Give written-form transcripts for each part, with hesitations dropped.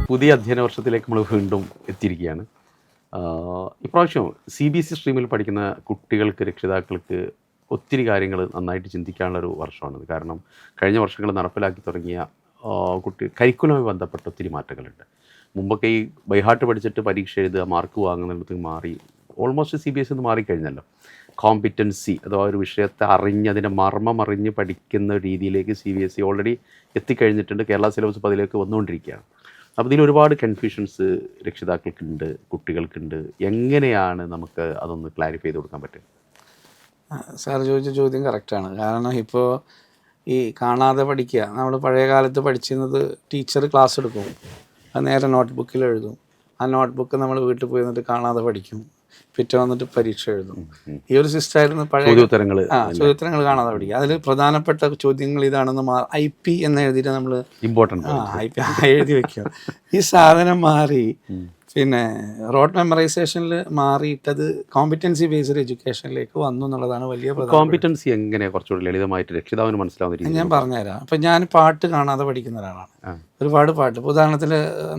പുതിയ അധ്യയന വർഷത്തിലേക്ക് നമ്മൾ വീണ്ടും എത്തിയിരിക്കുകയാണ്. ഇപ്രാവശ്യം CBSE സ്ട്രീമിൽ പഠിക്കുന്ന കുട്ടികൾക്ക്, രക്ഷിതാക്കൾക്ക് ഒത്തിരി കാര്യങ്ങൾ നന്നായിട്ട് ചിന്തിക്കാനുള്ളൊരു വർഷമാണിത്. കാരണം കഴിഞ്ഞ വർഷങ്ങൾ നടപ്പിലാക്കി തുടങ്ങിയ കരിക്കുലവുമായി ബന്ധപ്പെട്ട ഒത്തിരി മാറ്റങ്ങളുണ്ട്. മുമ്പൊക്കെ ഈ ബൈഹാർട്ട് പഠിച്ചിട്ട് പരീക്ഷ എഴുതുക, മാർക്ക് വാങ്ങുന്നിടത്ത് മാറി ഓൾമോസ്റ്റ് CBSE ഒന്ന് മാറിക്കഴിഞ്ഞല്ലോ. കോമ്പിറ്റൻസി അഥവാ ഒരു വിഷയത്തെ അറിഞ്ഞ് അതിൻ്റെ മർമ്മം അറിഞ്ഞ് പഠിക്കുന്ന രീതിയിലേക്ക് CBSE ഓൾറെഡി എത്തിക്കഴിഞ്ഞിട്ടുണ്ട്. കേരള സിലബസ് ഇപ്പോൾ അതിലേക്ക് വന്നുകൊണ്ടിരിക്കുകയാണ്. അപ്പോൾ ഇതിൽ ഒരുപാട് കൺഫ്യൂഷൻസ് രക്ഷിതാക്കൾക്കുണ്ട്, കുട്ടികൾക്കുണ്ട്. എങ്ങനെയാണ് നമുക്ക് അതൊന്ന് ക്ലാരിഫൈ ചെയ്ത് കൊടുക്കാൻ പറ്റുക? സാർ ചോദിച്ച ചോദ്യം കറക്റ്റാണ്. കാരണം ഇപ്പോൾ ഈ കാണാതെ പഠിക്കുക, നമ്മൾ പഴയ കാലത്ത് പഠിച്ചിരുന്നത് ടീച്ചർ ക്ലാസ് എടുക്കും, അത് നേരെ നോട്ട് ബുക്കിൽ എഴുതും. ആ നോട്ട് ബുക്ക് നമ്മൾ വീട്ടിൽ പോയി നിന്നിട്ട് കാണാതെ പഠിക്കും, പിറ്റേ വന്നിട്ട് പരീക്ഷ എഴുതും. ഈ ഒരു സിസ്റ്റമായിരുന്നു പഴയ ചോദ്യോത്തരങ്ങൾ കാണാതെ പഠിക്കുക. അതിൽ പ്രധാനപ്പെട്ട ചോദ്യങ്ങൾ ഇതാണെന്ന് IP എന്ന് എഴുതിയിട്ട് നമ്മൾ IP എഴുതി വെക്കുക. ഈ സാധനം മാറി പിന്നെ റോട്ട് മെമ്മറൈസേഷനിൽ മാറിയിട്ടത് കോമ്പിറ്റൻസി ബേസ്ഡ് എഡ്യൂക്കേഷനിലേക്ക് വന്നു എന്നുള്ളതാണ് വലിയ കോമ്പിറ്റൻസി. എങ്ങനെ കുറച്ചുകൂടി ലളിതമായിട്ട് രക്ഷിതാവിന് മനസ്സിലാവുന്ന രീതി ഞാൻ പറഞ്ഞുതരാം. അപ്പം ഞാൻ പാട്ട് കാണാതെ പഠിക്കുന്ന ഒരാളാണ്. ഒരുപാട് പാട്ട്, ഇപ്പോൾ ഉദാഹരണത്തിൽ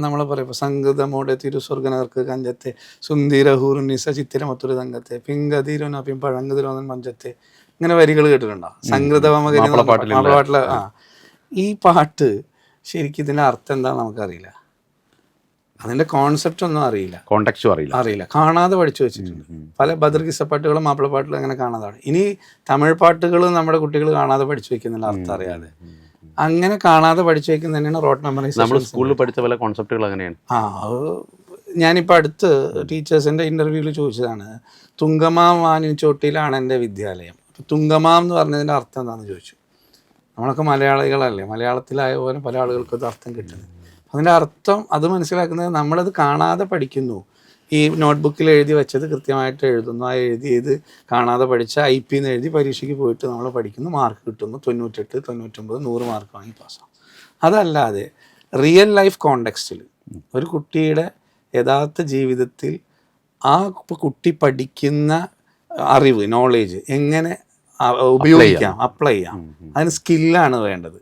നമ്മൾ പറയും സംഗീതമോടെ തിരുസ്വർഗനർക്ക് കഞ്ചത്തെ സുന്ദരഹൂറുനിസ ചിത്തിരമൊത്തൊരു തങ്കത്തെ പിങ്കതിരുന പിമ്പഴങ്കതിരോന്നൻ മഞ്ചത്തെ, ഇങ്ങനെ വരികൾ കേട്ടിട്ടുണ്ടോ? സംഗീതപാട്ടില് ഈ പാട്ട് ശരിക്കും ഇതിൻ്റെ അർത്ഥം എന്താണെന്ന് നമുക്കറിയില്ല, അതിൻ്റെ കോൺസെപ്റ്റ് ഒന്നും അറിയില്ല, കോണ്ടെക്സ്റ്റും അറിയില്ല. കാണാതെ പഠിച്ചു വെച്ചിട്ടുണ്ട്. പല ബദർഗിസ പാട്ടുകളും മാപ്പിളപ്പാട്ടുകളും അങ്ങനെ കാണാതാണ്. ഇനി തമിഴ് പാട്ടുകൾ നമ്മുടെ കുട്ടികൾ കാണാതെ പഠിച്ചു വെക്കുന്നില്ല, അർത്ഥം അറിയാതെ. അങ്ങനെ കാണാതെ പഠിച്ചു വെക്കുന്ന തന്നെയാണ് റോട്ട് മെമ്മറൈസേഷൻ. നമ്മൾ സ്കൂളിൽ പഠിച്ച പല കോൺസെപ്റ്റുകൾ അങ്ങനെയാണ്. ഞാനിപ്പോൾ അടുത്ത് ടീച്ചേഴ്സിൻ്റെ ഇൻ്റർവ്യൂവിൽ ചോദിച്ചതാണ്, തുങ്കമാം വാനിൻ ചോട്ടിയിലാണ് എൻ്റെ വിദ്യാലയം. തുങ്കമാം എന്ന് പറഞ്ഞതിൻ്റെ അർത്ഥം എന്താണെന്ന് ചോദിച്ചു. നമ്മളൊക്കെ മലയാളികളല്ലേ, മലയാളത്തിലായ പോലെ പല ആളുകൾക്കും അത് അർത്ഥം കിട്ടുന്നത്. അതിൻ്റെ അർത്ഥം അത് മനസ്സിലാക്കുന്നത് നമ്മളത് കാണാതെ പഠിക്കുന്നു. ഈ നോട്ട്ബുക്കിൽ എഴുതി വെച്ചത് കൃത്യമായിട്ട് എഴുതുന്നു. ആ എഴുതിയത് കാണാതെ പഠിച്ച IP എന്ന് എഴുതി പരീക്ഷയ്ക്ക് പോയിട്ട് നമ്മൾ പഠിക്കുന്നു, മാർക്ക് കിട്ടുന്നു, 98, 99, 100 മാർക്ക് വാങ്ങി പാസ്സാവും. അതല്ലാതെ റിയൽ ലൈഫ് കോണ്ടെക്സ്റ്റിൽ ഒരു കുട്ടിയുടെ യഥാർത്ഥ ജീവിതത്തിൽ ആ കുട്ടി പഠിക്കുന്ന അറിവ്, നോളേജ് എങ്ങനെ ഉപയോഗിക്കാം, അപ്ലൈ ചെയ്യാം, അതിന് സ്കില്ലാണ് വേണ്ടത്.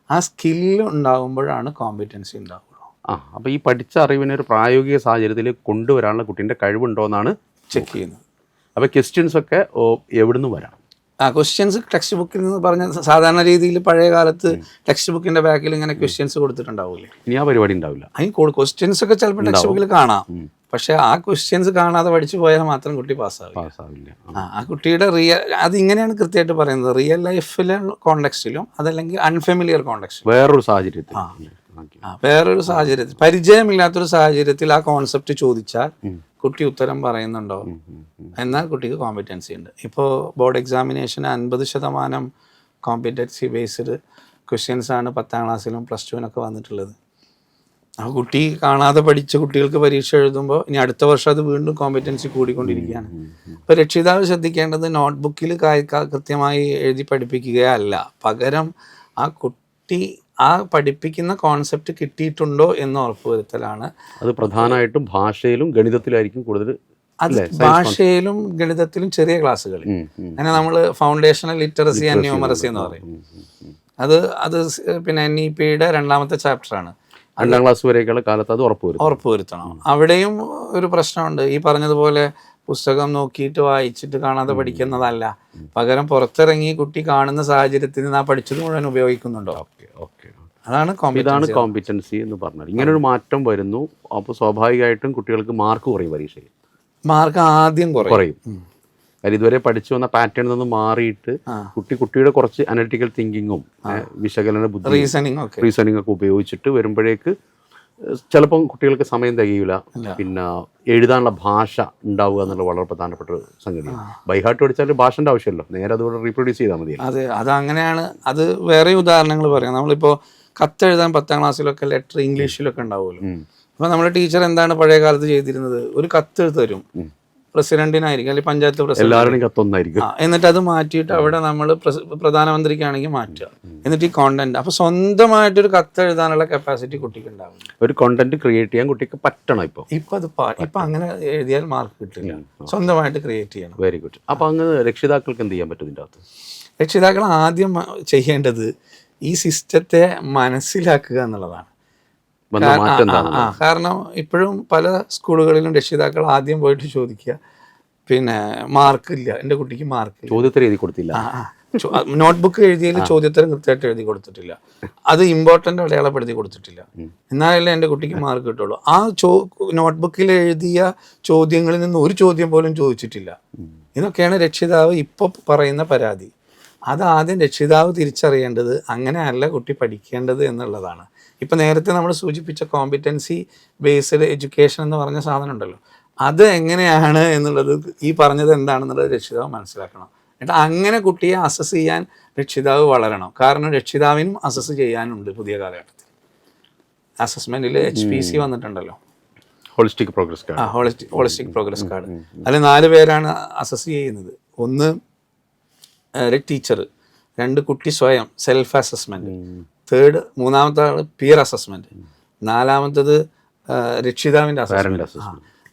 ആ സ്കില്ല് ഉണ്ടാകുമ്പോഴാണ് കോമ്പിറ്റൻസി ഉണ്ടാവുള്ളൂ. അപ്പോൾ ഈ പഠിച്ച അറിവിനെ ഒരു പ്രായോഗിക സാഹചര്യത്തിൽ കൊണ്ടുവരാനുള്ള കുട്ടീൻ്റെ കഴിവുണ്ടോ എന്നാണ് ചെക്ക് ചെയ്യുന്നത്. അപ്പോൾ ക്വസ്റ്റ്യൻസ് ഒക്കെ എവിടുന്ന് വരാം? ക്വസ്റ്റ്യൻസ് ടെക്സ്റ്റ് ബുക്കിൽ നിന്ന് പറഞ്ഞ സാധാരണ രീതിയിൽ പഴയ കാലത്ത് ടെക്സ്റ്റ് ബുക്കിൻ്റെ ബാക്കിൽ ഇങ്ങനെ ക്വസ്റ്റ്യൻസ് കൊടുത്തിട്ടുണ്ടാവില്ലേ? ഇനി ആ പരിപാടി ഉണ്ടാവില്ല. അതിന് ക്വസ്റ്റ്യൻസ് ഒക്കെ ചിലപ്പോൾ ടെക്സ്റ്റ് ബുക്കിൽ കാണാം, പക്ഷെ ആ ക്വസ്റ്റ്യൻസ് കാണാതെ പഠിച്ചു പോയാൽ മാത്രം കുട്ടി പാസ്സാവില്ല. ആ കുട്ടിയുടെ അതിങ്ങനെയാണ് കൃത്യമായിട്ട് പറയുന്നത്. റിയൽ ലൈഫിലെ കോണ്ടെക്സ്റ്റിലും അതല്ലെങ്കിൽ അൺഫെമിലിയർ കോണ്ടെക്സ്റ്റിലും വേറൊരു സാഹചര്യത്തിൽ പരിചയമില്ലാത്തൊരു സാഹചര്യത്തിൽ ആ കോൺസെപ്റ്റ് ചോദിച്ചാൽ കുട്ടി ഉത്തരം പറയുന്നുണ്ടോ എന്നാൽ കുട്ടിക്ക് കോമ്പിറ്റൻസി ഉണ്ട്. ഇപ്പോൾ ബോർഡ് എക്സാമിനേഷന് 50% കോമ്പിറ്റൻസി ബേസ്ഡ് ക്വസ്റ്റ്യൻസ് ആണ് 10ാം ക്ലാസ്സിലും +2-നൊക്കെ വന്നിട്ടുള്ളത്. ആ കുട്ടി കാണാതെ പഠിച്ച കുട്ടികൾക്ക് പരീക്ഷ എഴുതുമ്പോൾ ഇനി അടുത്ത വർഷം അത് വീണ്ടും കോമ്പിറ്റൻസി കൂടിക്കൊണ്ടിരിക്കുകയാണ്. ഇപ്പോൾ രക്ഷിതാവ് ശ്രദ്ധിക്കേണ്ടത് നോട്ട്ബുക്കിൽ കൃത്യമായി എഴുതി പഠിപ്പിക്കുകയല്ല, പകരം ആ കുട്ടി ആ പഠിപ്പിക്കുന്ന കോൺസെപ്റ്റ് കിട്ടിയിട്ടുണ്ടോ എന്ന് ഉറപ്പുവരുത്തലാണ്. അത് പ്രധാനമായിട്ടും ഭാഷയിലും ഗണിതത്തിലായിരിക്കും കൂടുതൽ. അത് ഭാഷയിലും ഗണിതത്തിലും ചെറിയ ക്ലാസ്സുകളിൽ അങ്ങനെ നമ്മൾ ഫൗണ്ടേഷണൽ ലിറ്ററസി ആൻഡ് ന്യൂമറസി എന്ന് പറയും. അത് പിന്നെ NEP-യുടെ 2ാമത്തെ ചാപ്റ്ററാണ്. 2ാം ക്ലാസ് വരെയൊക്കെയുള്ള കാലത്ത് അത് ഉറപ്പുവരുത്തണം. അവിടെയും ഒരു പ്രശ്നമുണ്ട്. ഈ പറഞ്ഞതുപോലെ പുസ്തകം നോക്കിയിട്ട് വായിച്ചിട്ട് കാണാതെ പഠിക്കുന്നതല്ല, പകരം പുറത്തിറങ്ങി കുട്ടി കാണുന്ന സാഹചര്യത്തിൽ നിന്ന് ആ പഠിച്ചത് മുഴുവൻ ഉപയോഗിക്കുന്നുണ്ടോ? ഇതാണ് കോമ്പിറ്റൻസി എന്ന് പറഞ്ഞാൽ. ഇങ്ങനൊരു മാറ്റം വരുന്നു. അപ്പോൾ സ്വാഭാവികമായിട്ടും കുട്ടികൾക്ക് മാർക്ക് കുറയും, പരീക്ഷയിൽ മാർക്ക് ആദ്യം കുറയും. കാര്യം ഇതുവരെ പഠിച്ചു വന്ന പാറ്റേണിൽ നിന്ന് മാറിയിട്ട് കുട്ടിയുടെ കുറച്ച് അനലിറ്റിക്കൽ തിങ്കിങ്ങും വിശകലന ബുദ്ധി, റീസണിങ് ഒക്കെ ഉപയോഗിച്ചിട്ട് വരുമ്പോഴേക്ക് ചിലപ്പം കുട്ടികൾക്ക് സമയം തികയില്ല. പിന്നെ എഴുതാനുള്ള ഭാഷ ഉണ്ടാവുക എന്നുള്ളത് വളരെ പ്രധാനപ്പെട്ട ഒരു സംഗതിയാണ്. ബൈഹാർട്ട് പഠിച്ചാൽ ഭാഷൻ്റെ ആവശ്യമല്ലോ, നേരെ അതുകൊണ്ട് റീപ്രൊഡ്യൂസ് ചെയ്താൽ മതി. അത് അങ്ങനെയാണ്. അത് വേറെ ഉദാഹരണങ്ങൾ പറയാം. നമ്മളിപ്പോൾ കത്തെഴുതാൻ 10ാം ക്ലാസ്സിലൊക്കെ ലെറ്റർ ഇംഗ്ലീഷിലൊക്കെ ഉണ്ടാവുമല്ലോ. അപ്പോൾ നമ്മുടെ ടീച്ചർ എന്താണ് പഴയ കാലത്ത് ചെയ്തിരുന്നത്? ഒരു കത്ത് തരും, പ്രസിഡന്റിനായിരിക്കും അല്ലെങ്കിൽ പഞ്ചായത്ത് പ്രസിഡന്റ്, എന്നിട്ട് അത് മാറ്റിയിട്ട് അവിടെ നമ്മൾ പ്രധാനമന്ത്രിക്കാണെങ്കിൽ മാറ്റുക, എന്നിട്ട് ഈ കോണ്ടന്റ്. അപ്പൊ സ്വന്തമായിട്ടൊരു കത്ത് എഴുതാനുള്ള കപ്പാസിറ്റി കുട്ടിക്ക് ഉണ്ടാവും. ഒരു കോണ്ടന്റ് ക്രിയേറ്റ് ചെയ്യാൻ കുട്ടിക്ക് പറ്റണം. ഇപ്പൊ അങ്ങനെ എഴുതിയാൽ മാർക്ക് കിട്ടില്ല, സ്വന്തമായിട്ട് ക്രിയേറ്റ് ചെയ്യണം. Very good. അപ്പൊ അങ്ങനെ രക്ഷിതാക്കൾക്ക് എന്ത് ചെയ്യാൻ പറ്റും ഇതിൻ്റെ അകത്ത്? രക്ഷിതാക്കൾ ആദ്യം ചെയ്യേണ്ടത് ഈ സിസ്റ്റത്തെ മനസ്സിലാക്കുക എന്നുള്ളതാണ്. വന്ന മാറ്റം എന്താണ്? കാരണം ഇപ്പോഴും പല സ്കൂളുകളിലും രക്ഷിതാക്കൾ ആദ്യം പോയിട്ട് ചോദിക്കുക, പിന്നെ മാർക്കില്ല, എൻ്റെ കുട്ടിക്ക് മാർക്കില്ല, ചോദ്യത്തിൽ എഴുതി കൊടുത്തില്ല, നോട്ട്ബുക്ക് എഴുതിയതിൽ ചോദ്യോത്തരം കൃത്യമായിട്ട് എഴുതി കൊടുത്തിട്ടില്ല, അത് ഇമ്പോർട്ടൻ്റ് അടയാളപ്പെടുത്തി കൊടുത്തിട്ടില്ല, എന്നാലല്ലേ എൻ്റെ കുട്ടിക്ക് മാർക്ക് കിട്ടുള്ളൂ. ആ നോട്ട്ബുക്കിൽ എഴുതിയ ചോദ്യങ്ങളിൽ നിന്ന് ഒരു ചോദ്യം പോലും ചോദിച്ചിട്ടില്ല. ഇതൊക്കെയാണ് രക്ഷിതാവ് ഇപ്പോൾ പറയുന്ന പരാതി. അത് ആദ്യം രക്ഷിതാവ് തിരിച്ചറിയേണ്ടത് അങ്ങനെയല്ല കുട്ടി പഠിക്കേണ്ടത് എന്നുള്ളതാണ്. ഇപ്പം നേരത്തെ നമ്മൾ സൂചിപ്പിച്ച കോമ്പിറ്റൻസി ബേസ്ഡ് എഡ്യൂക്കേഷൻ എന്ന് പറഞ്ഞ സാധനം ഉണ്ടല്ലോ, അത് എങ്ങനെയാണ് എന്നുള്ളത്, ഈ പറഞ്ഞത് എന്താണെന്നുള്ളത് രക്ഷിതാവ് മനസ്സിലാക്കണം. എന്നിട്ട് അങ്ങനെ കുട്ടിയെ അസസ് ചെയ്യാൻ രക്ഷിതാവ് വളരണം. കാരണം രക്ഷിതാവിനും അസസ് ചെയ്യാനുണ്ട് പുതിയ കാലഘട്ടത്തിൽ. അസസ്മെൻറ്റിൽ HPC വന്നിട്ടുണ്ടല്ലോ, holistic progress card. Holistic progress card. അതിൽ 4 പേരാണ് അസസ് ചെയ്യുന്നത്. ഒന്ന് ടീച്ചർ, 2 കുട്ടി സ്വയം സെൽഫ് അസസ്മെൻറ്റ്, മൂന്നാമത്തെ ആൾ പിയർ അസസ്മെൻറ്റ്, 4മത്തത് രക്ഷിതാവിൻ്റെ അസസ്മെൻറ്റ്.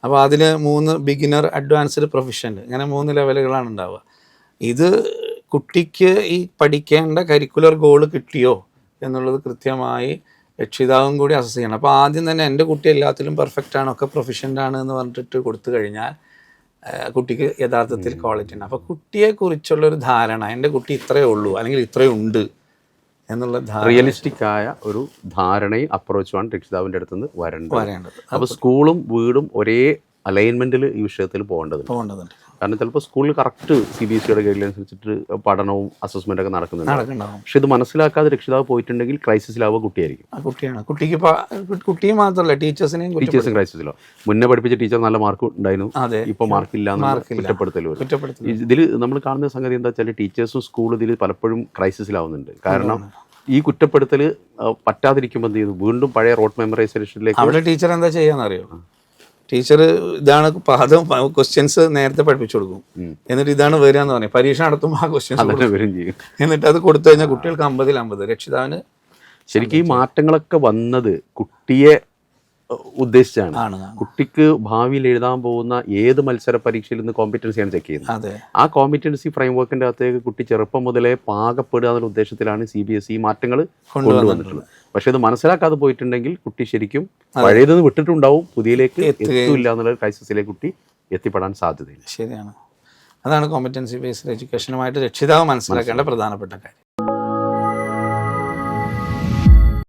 അപ്പോൾ അതിൽ 3 ബിഗിനർ, അഡ്വാൻസ്ഡ്, പ്രൊഫഷണൽ, ഇങ്ങനെ 3 ലെവലുകളാണ് ഉണ്ടാവുക. ഇത് കുട്ടിക്ക് ഈ പഠിക്കേണ്ട കരിക്കുലർ ഗോള് കിട്ടിയോ എന്നുള്ളത് കൃത്യമായി രക്ഷിതാവും കൂടി അസസ് ചെയ്യണം. അപ്പോൾ ആദ്യം തന്നെ എൻ്റെ കുട്ടി എല്ലാത്തിലും പെർഫെക്റ്റ് ആണ്, ഒക്കെ പ്രൊഫഷൻ്റ് ആണ് എന്ന് പറഞ്ഞിട്ട് കൊടുത്തു കഴിഞ്ഞാൽ കുട്ടിക്ക് യഥാർത്ഥത്തിൽ ക്വാളിറ്റി ഉണ്ട്. അപ്പോൾ കുട്ടിയെക്കുറിച്ചുള്ളൊരു ധാരണ, എൻ്റെ കുട്ടി ഇത്രയേ ഉള്ളൂ അല്ലെങ്കിൽ ഇത്രയേ ഉണ്ട് എന്നുള്ള റിയലിസ്റ്റിക് ആയ ഒരു ധാരണയും അപ്രോച്ചുമാണ് രക്ഷിതാവിൻ്റെ അടുത്തുനിന്ന് വരേണ്ടത്. അപ്പോൾ സ്കൂളും വീടും ഒരേ അലൈൻമെൻറ്റിൽ ഈ വിഷയത്തിൽ പോകേണ്ടതുണ്ട്. കാരണം ചിലപ്പോൾ സ്കൂളിൽ കറക്റ്റ് CBSEയുടെ ഗൈഡ്ലൈൻസ് വെച്ചിട്ട് പഠനവും അസസ്മെൻ്റ് ഒക്കെ നടക്കുന്നുണ്ട്. പക്ഷെ ഇത് മനസ്സിലാക്കാതെ രക്ഷിതാവ് പോയിട്ടുണ്ടെങ്കിൽ ക്രൈസിസിലാവുക കുട്ടിയായിരിക്കും. കുട്ടിയെ മാത്രമല്ല ടീച്ചേഴ്സും ക്രൈസിസിലോ. മുന്നേ പഠിപ്പിച്ച ടീച്ചർ നല്ല മാർക്ക് ഉണ്ടായിരുന്നു, ഇപ്പോൾ മാർക്കില്ല കുറ്റപ്പെടുത്തൽ. ഇതിൽ നമ്മൾ കാണുന്ന സംഗതി എന്താ വെച്ചാൽ ടീച്ചേഴ്സും സ്കൂളും ഇതിൽ പലപ്പോഴും ക്രൈസിസിലാവുന്നുണ്ട്. കാരണം ഈ കുറ്റപ്പെടുത്തൽ പറ്റാതിരിക്കുമ്പോൾ എന്ത് ചെയ്യുന്നു, വീണ്ടും പഴയ റോഡ് മെമ്മറൈസേഷനിലേക്ക്. അവിടെ ടീച്ചർ എന്താ ചെയ്യാന്നറിയോ? ടീച്ചർ ഇതാണ് പാദം ക്വസ്റ്റ്യൻസ് നേരത്തെ പഠിപ്പിച്ചു കൊടുക്കും, എന്നിട്ട് ഇതാണ് വരിക എന്ന് പറഞ്ഞു പരീക്ഷ നടത്തുമ്പോൾ ആ ക്വസ്റ്റ്യൻസ് വരും ചെയ്യും. എന്നിട്ട് അത് കൊടുത്തു കഴിഞ്ഞാൽ കുട്ടികൾക്ക് 50-50. രക്ഷിതാവിന് ശരിക്കും ഈ മാറ്റങ്ങളൊക്കെ വന്നത് കുട്ടിയെ ഉദ്ദേശിച്ചാണ്. കുട്ടിക്ക് ഭാവിയിൽ എഴുതാൻ പോകുന്ന ഏത് മത്സര പരീക്ഷയിൽ നിന്ന് കോമ്പിറ്റൻസിയാണ് ചെക്ക് ചെയ്യുന്നത്. ആ കോമ്പിറ്റൻസി ഫ്രെയിംവർക്കിന്റെ അകത്തേക്ക് കുട്ടി ചെറുപ്പം മുതലേ പാകപ്പെടുക എന്നുള്ള ഉദ്ദേശത്തിലാണ് CBSE മാറ്റങ്ങൾ കൊണ്ടുവന്നിട്ടുള്ളത്. പക്ഷെ ഇത് മനസ്സിലാക്കാതെ പോയിട്ടുണ്ടെങ്കിൽ കുട്ടി ശരിക്കും പഴയതെന്ന് വിട്ടിട്ടുണ്ടാവും, പുതിയതിലേക്ക് എത്തില്ല എന്നുള്ള ക്രൈസിസിലേക്ക് കുട്ടി എത്തിപ്പെടാൻ സാധ്യതയില്ല. ശരിയാണ്. അതാണ് കോമ്പറ്റൻസി ബേസ്ഡ് എഡ്യൂക്കേഷനുമായിട്ട് രക്ഷിതാവ് മനസ്സിലാക്കേണ്ട പ്രധാനപ്പെട്ട കാര്യം.